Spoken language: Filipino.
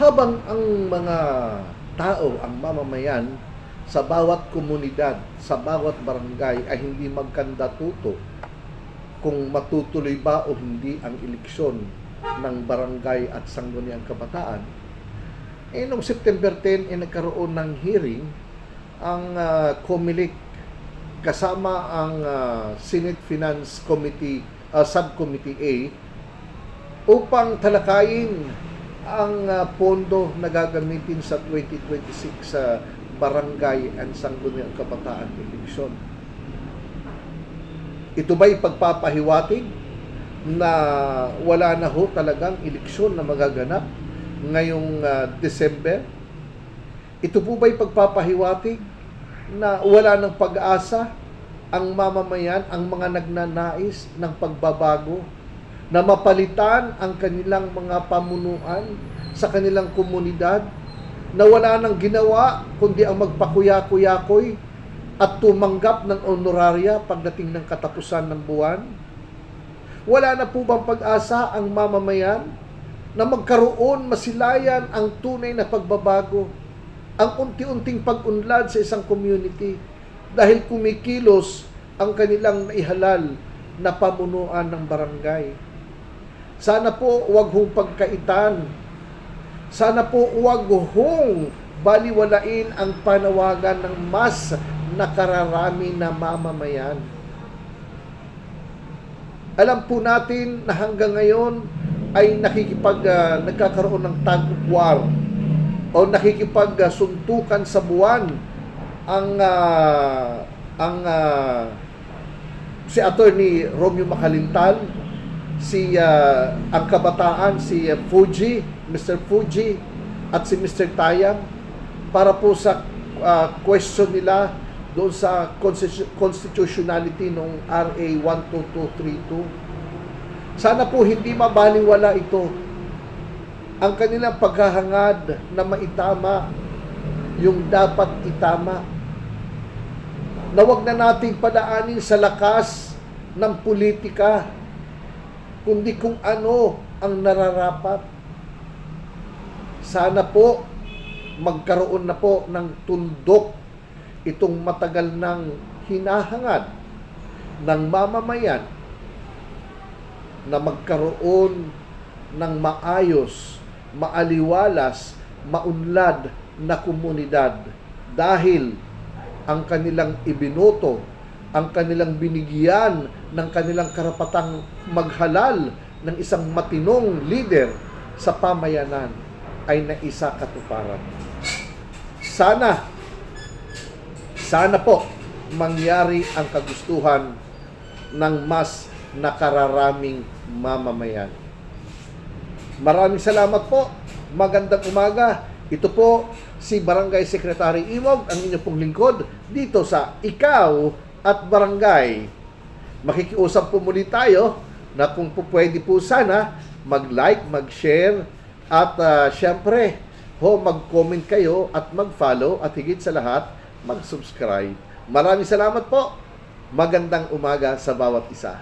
habang ang mga tao, ang mamamayan sa bawat komunidad, sa bawat barangay ay hindi magkandatuto kung matutuloy ba o hindi ang eleksyon ng barangay at sangguniang kabataan. Noong September 10, nagkaroon ng hearing ang COMELEC kasama ang Senate Finance Committee, Subcommittee A, upang talakayin ang pondo na gagamitin sa 2026 barangay and sangguniang kabataan eleksyon. Ito ba'y pagpapahiwatig na wala na ho talagang eleksyon na magaganap ngayong December? Ito po ba'y pagpapahiwatig na wala ng pag-asa ang mamamayan, ang mga nagnanais ng pagbabago, na mapalitan ang kanilang mga pamunuan sa kanilang komunidad, na wala nang ginawa kundi ang magpakuya-kuyakoy at tumanggap ng honoraria pagdating ng katapusan ng buwan? Wala na po bang pag-asa ang mamamayan na magkaroon, masilayan ang tunay na pagbabago, ang unti-unting pag-unlad sa isang community dahil kumikilos ang kanilang naihalal na pamunuan ng barangay? Sana po huwag hong pagkaitan. Sana po huwag hong baliwalain ang panawagan ng mas nakararami na mamamayan. Alam po natin na hanggang ngayon ay nagkakaroon ng tug of war o nakikipagsuntukan sa buwan si Attorney Romeo Macalintal, ang kabataan, si Fuji, Mr. Fuji, at si Mr. Tayang, para po sa question nila doon sa constitutionality ng RA 12232. Sana po hindi mabaliwala ito, ang kanilang paghahangad na maitama yung dapat itama, na wag na nating padaanin sa lakas ng politika, kundi kung ano ang nararapat. Sana po magkaroon na po ng tundok itong matagal nang hinahangad ng mamamayan na magkaroon ng maayos, maaliwalas, maunlad na komunidad, dahil ang kanilang ibinoto, ang kanilang binigyan ng kanilang karapatang maghalal ng isang matinong leader sa pamayanan ay naisa katuparan. Sana po mangyari ang kagustuhan ng mas nakararaming mamamayan. Maraming salamat po. Magandang umaga. Ito po si Barangay Secretary Imog, ang inyong pong lingkod dito sa Ikaw at Barangay. Makikiusap po muli tayo na kung po pwede po sana mag-like, mag-share at syempre mag-comment kayo at mag-follow at higit sa lahat mag-subscribe. Maraming salamat po. Magandang umaga sa bawat isa.